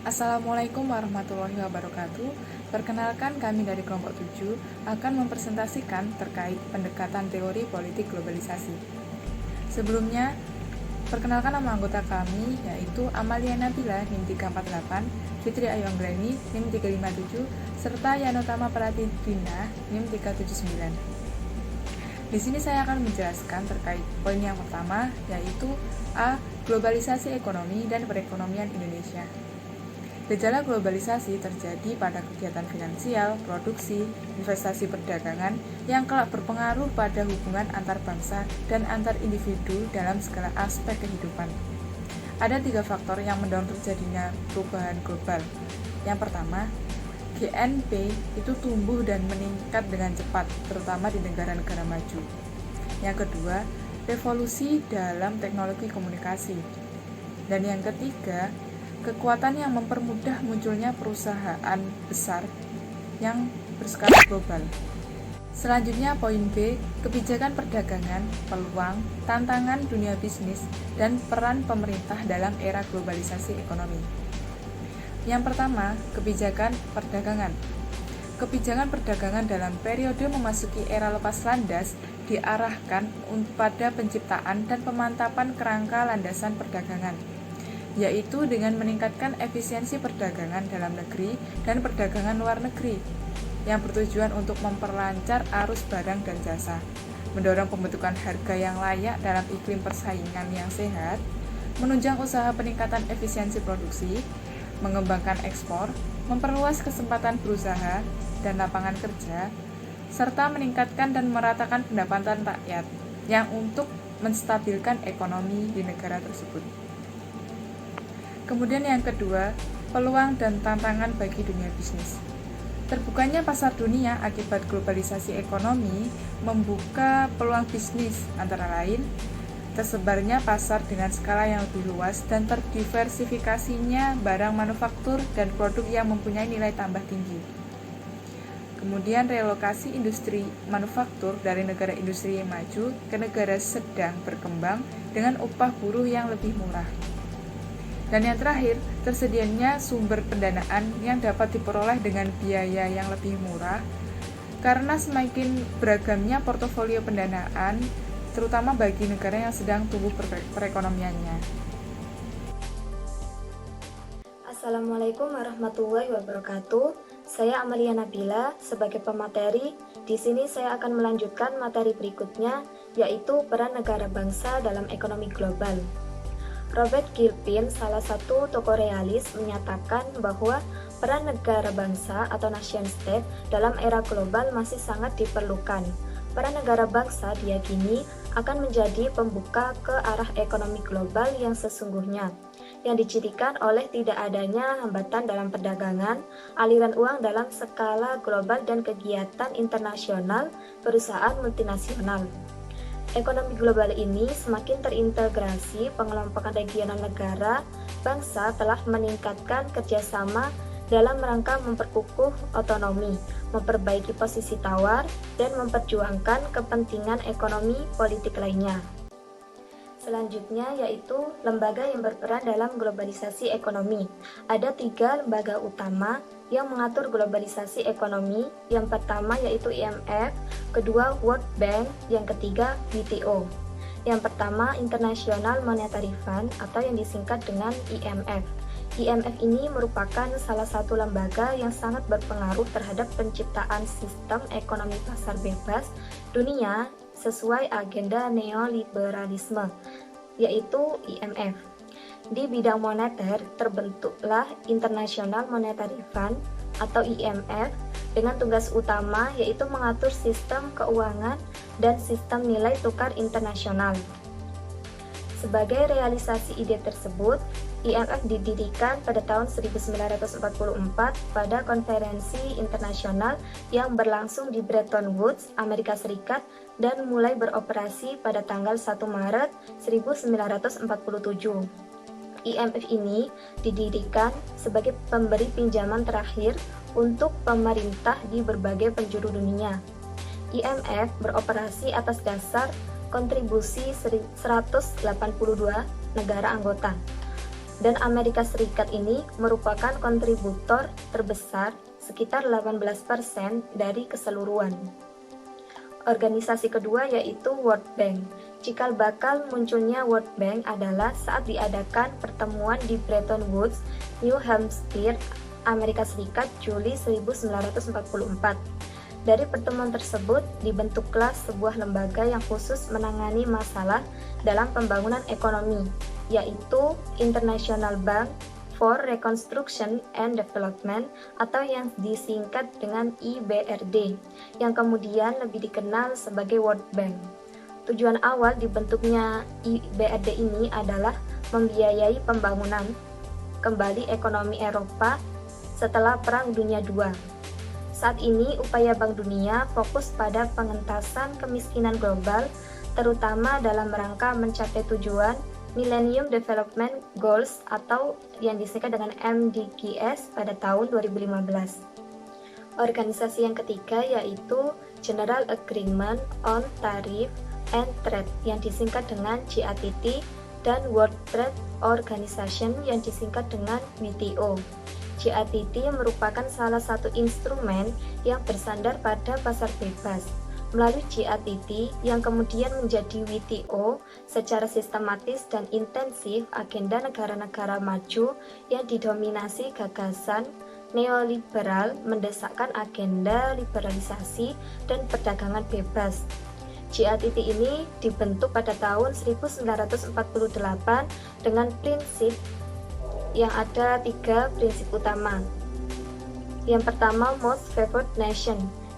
Assalamualaikum warahmatullahi wabarakatuh. Perkenalkan, kami dari kelompok 7 akan mempresentasikan terkait pendekatan teori politik globalisasi. Sebelumnya, perkenalkan nama anggota kami yaitu Amalia Nabila NIM 348, Fitri Ayu Anggreni NIM 357, serta Yanotama Pratidina NIM 379. Di sini saya akan menjelaskan terkait poin yang pertama, yaitu A. Globalisasi ekonomi dan perekonomian Indonesia. Gejala globalisasi terjadi pada kegiatan finansial, produksi, investasi perdagangan yang kelak berpengaruh pada hubungan antar bangsa dan antar individu dalam segala aspek kehidupan. Ada 3 faktor yang mendorong terjadinya perubahan global. Yang pertama, GNP itu tumbuh dan meningkat dengan cepat, terutama di negara-negara maju. Yang kedua, revolusi dalam teknologi komunikasi. Dan yang ketiga, kekuatan yang mempermudah munculnya perusahaan besar yang berskala global. Selanjutnya poin B, kebijakan perdagangan, peluang, tantangan dunia bisnis, dan peran pemerintah dalam era globalisasi ekonomi. Yang pertama, kebijakan perdagangan. Kebijakan perdagangan dalam periode memasuki era lepas landas diarahkan pada penciptaan dan pemantapan kerangka landasan perdagangan, yaitu dengan meningkatkan efisiensi perdagangan dalam negeri dan perdagangan luar negeri, yang bertujuan untuk memperlancar arus barang dan jasa, mendorong pembentukan harga yang layak dalam iklim persaingan yang sehat, menunjang usaha peningkatan efisiensi produksi, mengembangkan ekspor, memperluas kesempatan berusaha dan lapangan kerja, serta meningkatkan dan meratakan pendapatan rakyat, yang untuk menstabilkan ekonomi di negara tersebut. Kemudian yang kedua, peluang dan tantangan bagi dunia bisnis. Terbukanya pasar dunia akibat globalisasi ekonomi membuka peluang bisnis, antara lain tersebarnya pasar dengan skala yang lebih luas dan terdiversifikasinya barang manufaktur dan produk yang mempunyai nilai tambah tinggi. Kemudian relokasi industri manufaktur dari negara industri yang maju ke negara sedang berkembang dengan upah buruh yang lebih murah. Dan yang terakhir, tersedianya sumber pendanaan yang dapat diperoleh dengan biaya yang lebih murah karena semakin beragamnya portofolio pendanaan, terutama bagi negara yang sedang tumbuh perekonomiannya. Assalamualaikum warahmatullahi wabarakatuh. Saya Amalia Nabila sebagai pemateri. Di sini saya akan melanjutkan materi berikutnya, yaitu peran negara bangsa dalam ekonomi global. Robert Gilpin, salah satu tokoh realis, menyatakan bahwa peran negara bangsa atau nation state dalam era global masih sangat diperlukan. Peran negara bangsa diyakini akan menjadi pembuka ke arah ekonomi global yang sesungguhnya, yang dicirikan oleh tidak adanya hambatan dalam perdagangan, aliran uang dalam skala global dan kegiatan internasional perusahaan multinasional. Ekonomi global ini semakin terintegrasi, pengelompokan regional negara bangsa telah meningkatkan kerjasama dalam rangka memperkukuh otonomi, memperbaiki posisi tawar, dan memperjuangkan kepentingan ekonomi politik lainnya. Selanjutnya yaitu lembaga yang berperan dalam globalisasi ekonomi. Ada 3 lembaga utama yang mengatur globalisasi ekonomi. Yang pertama yaitu IMF, kedua World Bank, yang ketiga WTO. Yang pertama International Monetary Fund atau yang disingkat dengan IMF. IMF ini merupakan salah satu lembaga yang sangat berpengaruh terhadap penciptaan sistem ekonomi pasar bebas dunia sesuai agenda neoliberalisme, yaitu IMF. Di bidang moneter terbentuklah International Monetary Fund atau IMF dengan tugas utama yaitu mengatur sistem keuangan dan sistem nilai tukar internasional. Sebagai realisasi ide tersebut, IMF didirikan pada tahun 1944 pada konferensi internasional yang berlangsung di Bretton Woods, Amerika Serikat, dan mulai beroperasi pada tanggal 1 Maret 1947. IMF ini didirikan sebagai pemberi pinjaman terakhir untuk pemerintah di berbagai penjuru dunia. IMF beroperasi atas dasar kontribusi 182 negara anggota. dan Amerika Serikat ini merupakan kontributor terbesar sekitar 18% dari keseluruhan. Organisasi kedua yaitu World Bank. Cikal bakal munculnya World Bank adalah saat diadakan pertemuan di Bretton Woods, New Hampshire, Amerika Serikat, Juli 1944. Dari pertemuan tersebut dibentuklah sebuah lembaga yang khusus menangani masalah dalam pembangunan ekonomi, yaitu International Bank for Reconstruction and Development atau yang disingkat dengan IBRD, yang kemudian lebih dikenal sebagai World Bank. Tujuan awal dibentuknya IBRD ini adalah membiayai pembangunan kembali ekonomi Eropa setelah Perang Dunia II. Saat ini upaya Bank Dunia fokus pada pengentasan kemiskinan global, terutama dalam rangka mencapai tujuan Millennium Development Goals atau yang disingkat dengan MDGs pada tahun 2015. Organisasi yang ketiga yaitu General Agreement on Tariff and Trade yang disingkat dengan GATT dan World Trade Organization yang disingkat dengan WTO. GATT merupakan salah satu instrumen yang bersandar pada pasar bebas. Melalui GATT yang kemudian menjadi WTO, secara sistematis dan intensif agenda negara-negara maju yang didominasi gagasan neoliberal mendesakkan agenda liberalisasi dan perdagangan bebas. GATT ini dibentuk pada tahun 1948 dengan prinsip yang ada 3 prinsip utama. Yang pertama, Most Favored Nation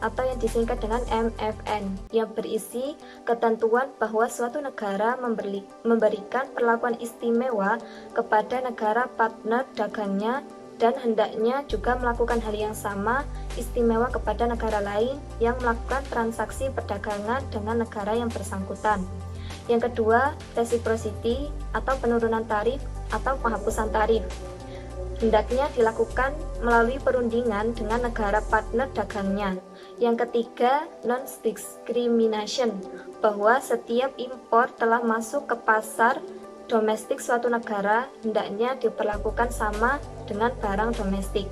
atau yang disingkat dengan MFN, yang berisi ketentuan bahwa suatu negara memberikan perlakuan istimewa kepada negara partner dagangnya dan hendaknya juga melakukan hal yang sama istimewa kepada negara lain yang melakukan transaksi perdagangan dengan negara yang bersangkutan. Yang kedua, reciprocity atau penurunan tarif atau penghapusan tarif. Hendaknya dilakukan melalui perundingan dengan negara partner dagangnya. Yang ketiga, non-discrimination, bahwa setiap impor telah masuk ke pasar domestik suatu negara hendaknya diperlakukan sama dengan barang domestik.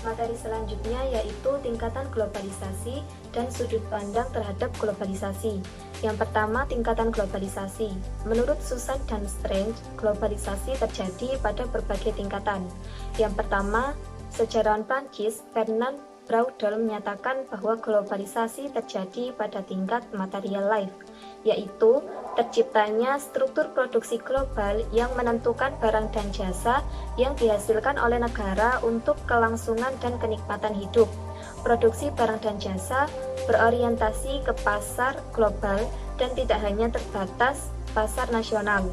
Materi selanjutnya yaitu tingkatan globalisasi dan sudut pandang terhadap globalisasi. Yang pertama, tingkatan globalisasi. Menurut Susan dan Strange, globalisasi terjadi pada berbagai tingkatan. Yang pertama, sejarawan Prancis Fernand Braudel menyatakan bahwa globalisasi terjadi pada tingkat material life, yaitu terciptanya struktur produksi global yang menentukan barang dan jasa yang dihasilkan oleh negara untuk kelangsungan dan kenikmatan hidup. Produksi barang dan jasa berorientasi ke pasar global dan tidak hanya terbatas pasar nasional.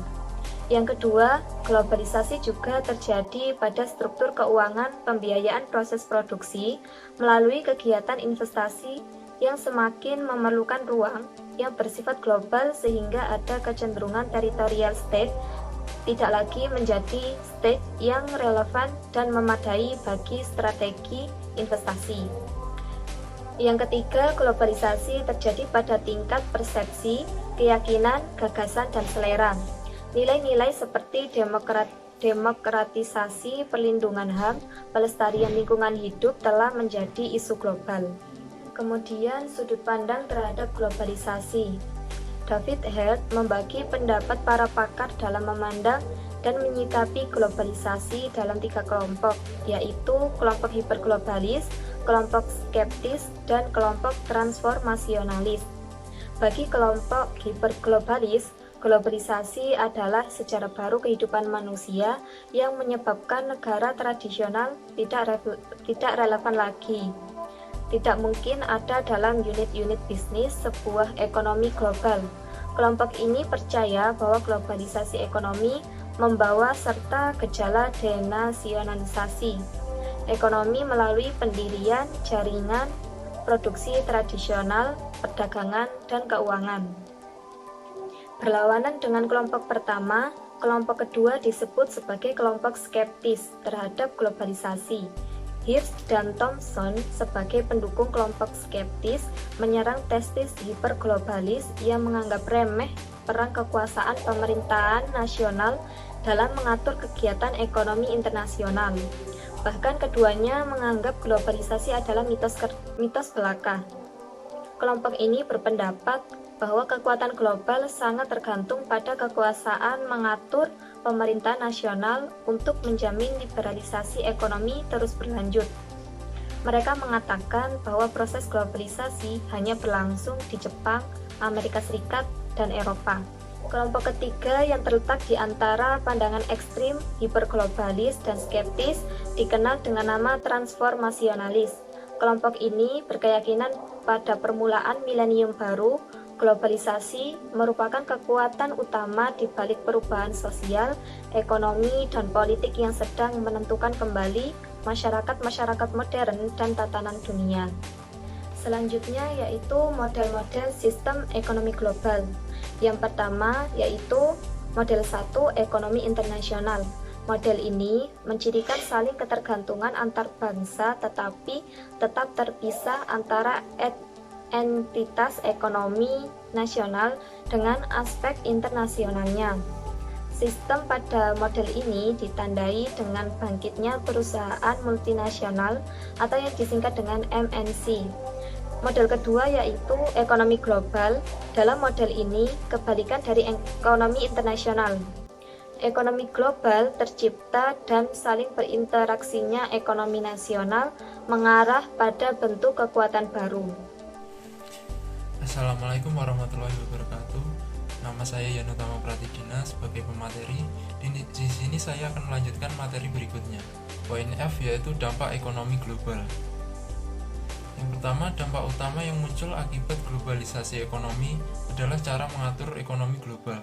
Yang kedua, globalisasi juga terjadi pada struktur keuangan pembiayaan proses produksi melalui kegiatan investasi yang semakin memerlukan ruang yang bersifat global sehingga ada kecenderungan territorial state tidak lagi menjadi state yang relevan dan memadai bagi strategi investasi. Yang ketiga, globalisasi terjadi pada tingkat persepsi, keyakinan, gagasan, dan selera. Nilai-nilai seperti demokratisasi, perlindungan HAM, pelestarian lingkungan hidup telah menjadi isu global. Kemudian sudut pandang terhadap globalisasi. David Held membagi pendapat para pakar dalam memandang dan menyikapi globalisasi dalam 3 kelompok, yaitu kelompok hiperglobalis, kelompok skeptis, dan kelompok transformasionalis. Bagi kelompok hiperglobalis, globalisasi adalah sejarah baru kehidupan manusia yang menyebabkan negara tradisional tidak relevan lagi. Tidak mungkin ada dalam unit-unit bisnis sebuah ekonomi global. Kelompok ini percaya bahwa globalisasi ekonomi membawa serta gejala denasionalisasi ekonomi melalui pendirian jaringan produksi tradisional, perdagangan, dan keuangan. Berlawanan dengan kelompok pertama, kelompok kedua disebut sebagai kelompok skeptis terhadap globalisasi. Hirsch dan Thompson sebagai pendukung kelompok skeptis menyerang tesis hiperglobalis yang menganggap remeh peran kekuasaan pemerintahan nasional dalam mengatur kegiatan ekonomi internasional. Bahkan keduanya menganggap globalisasi adalah mitos belaka. Kelompok ini berpendapat bahwa kekuatan global sangat tergantung pada kekuasaan mengatur pemerintah nasional untuk menjamin liberalisasi ekonomi terus berlanjut. Mereka mengatakan bahwa proses globalisasi hanya berlangsung di Jepang, Amerika Serikat, dan Eropa. Kelompok ketiga yang terletak di antara pandangan ekstrim, hiperglobalis, dan skeptis dikenal dengan nama transformasionalis. Kelompok ini berkeyakinan pada permulaan milenium baru, globalisasi merupakan kekuatan utama di balik perubahan sosial, ekonomi, dan politik yang sedang menentukan kembali masyarakat-masyarakat modern dan tatanan dunia. Selanjutnya yaitu model-model sistem ekonomi global. Yang pertama yaitu model 1 ekonomi internasional. Model ini mencirikan saling ketergantungan antar bangsa tetapi tetap terpisah antara entitas ekonomi nasional dengan aspek internasionalnya. Sistem pada model ini ditandai dengan bangkitnya perusahaan multinasional atau yang disingkat dengan MNC. Model kedua yaitu ekonomi global. Dalam model ini kebalikan dari ekonomi internasional. Ekonomi global tercipta dan saling berinteraksinya ekonomi nasional mengarah pada bentuk kekuatan baru. Assalamualaikum warahmatullahi wabarakatuh. Nama saya Yanutama Pratidina sebagai pemateri. Di sini saya akan melanjutkan materi berikutnya. Poin F yaitu dampak ekonomi global. Yang pertama, dampak utama yang muncul akibat globalisasi ekonomi adalah cara mengatur ekonomi global.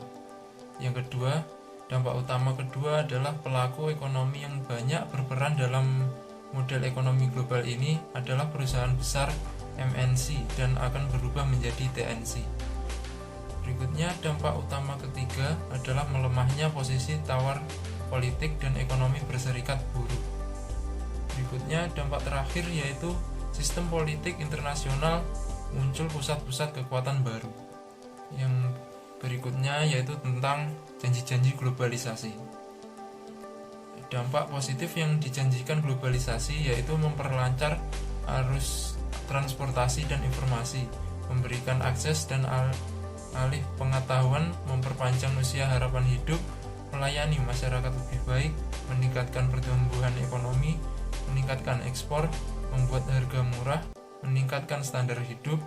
Yang kedua, dampak utama kedua adalah pelaku ekonomi yang banyak berperan dalam model ekonomi global ini adalah perusahaan besar MNC dan akan berubah menjadi TNC. Berikutnya, dampak utama ketiga adalah melemahnya posisi tawar politik dan ekonomi berserikat buruh. Berikutnya, dampak terakhir yaitu sistem politik internasional muncul pusat-pusat kekuatan baru. Yang berikutnya yaitu tentang janji-janji globalisasi. Dampak positif yang dijanjikan globalisasi yaitu memperlancar arus transportasi dan informasi, memberikan akses dan alih pengetahuan, memperpanjang usia harapan hidup, melayani masyarakat lebih baik, meningkatkan pertumbuhan ekonomi, meningkatkan ekspor, membuat harga murah, meningkatkan standar hidup,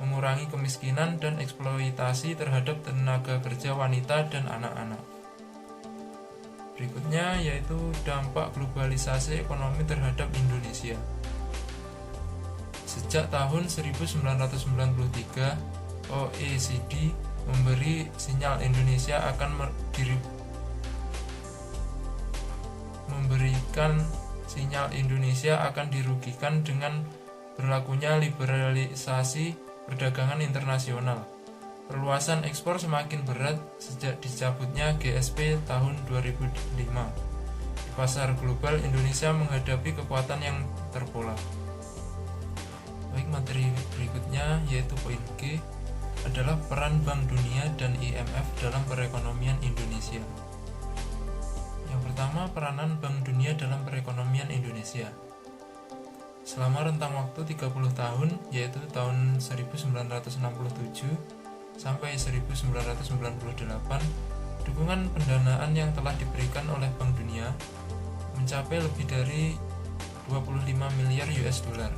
mengurangi kemiskinan dan eksploitasi terhadap tenaga kerja wanita dan anak-anak. Berikutnya yaitu dampak globalisasi ekonomi terhadap Indonesia. Sejak tahun 1993, OECD memberi sinyal Indonesia akan dirugikan dengan berlakunya liberalisasi perdagangan internasional. Perluasan ekspor semakin berat sejak dicabutnya GSP tahun 2005. Di pasar global, Indonesia menghadapi kekuatan yang terpola. Baik, materi berikutnya yaitu poin G adalah peran Bank Dunia dan IMF dalam perekonomian Indonesia. Yang pertama, peranan Bank Dunia dalam perekonomian Indonesia. Selama rentang waktu 30 tahun, yaitu tahun 1967 sampai 1998, dukungan pendanaan yang telah diberikan oleh Bank Dunia mencapai lebih dari 25 miliar US dollar.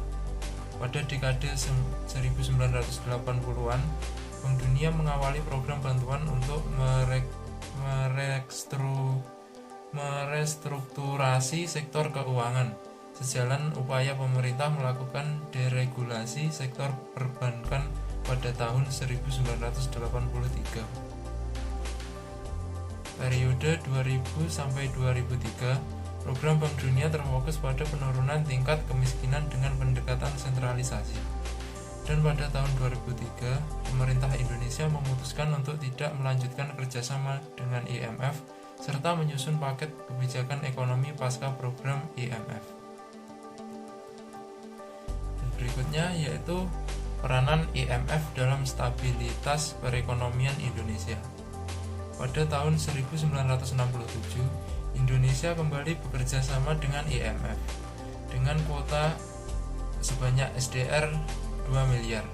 Pada dekade 1980-an, Bank Dunia mengawali program bantuan untuk merestrukturasi sektor keuangan, sejalan upaya pemerintah melakukan deregulasi sektor perbankan pada tahun 1983. Periode 2000 sampai 2003, program Bank Dunia terfokus pada penurunan tingkat kemiskinan dengan pendekatan sentralisasi. Dan pada tahun 2003, pemerintah Indonesia memutuskan untuk tidak melanjutkan kerjasama dengan IMF serta menyusun paket kebijakan ekonomi pasca program IMF. Dan berikutnya yaitu peranan IMF dalam stabilitas perekonomian Indonesia. pada tahun 1967, Indonesia kembali bekerja sama dengan IMF dengan kuota sebanyak SDR 2 miliar.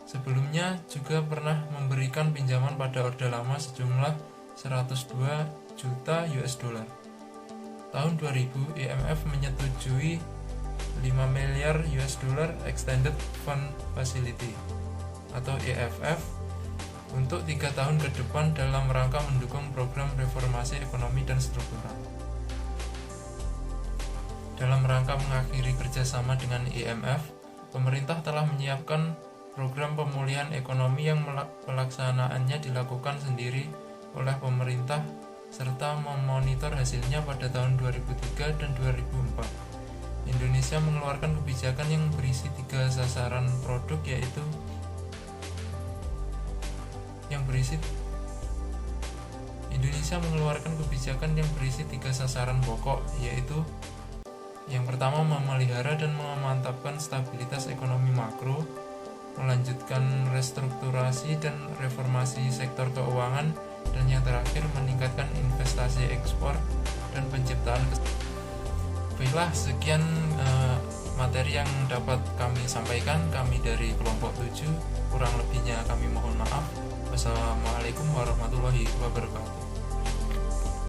Sebelumnya juga pernah memberikan pinjaman pada Orde Lama sejumlah 102 juta US dollar. Tahun 2000, IMF menyetujui 5 miliar US dollar Extended Fund Facility atau EFF untuk 3 tahun ke depan dalam rangka mendukung program reformasi ekonomi dan struktural. Dalam rangka mengakhiri kerjasama dengan IMF, pemerintah telah menyiapkan program pemulihan ekonomi yang pelaksanaannya dilakukan sendiri oleh pemerintah serta memonitor hasilnya pada tahun 2003 dan 2004. Indonesia mengeluarkan kebijakan yang berisi 3 sasaran produk yaitu Indonesia mengeluarkan kebijakan yang berisi 3 sasaran pokok, yaitu yang pertama memelihara dan memantapkan stabilitas ekonomi makro, melanjutkan restrukturasi dan reformasi sektor keuangan, dan yang terakhir meningkatkan investasi ekspor dan penciptaan. Baiklah, sekian materi yang dapat kami sampaikan, kami dari kelompok 7. Kurang lebihnya kami mohon maaf. Wassalamualaikum warahmatullahi wabarakatuh.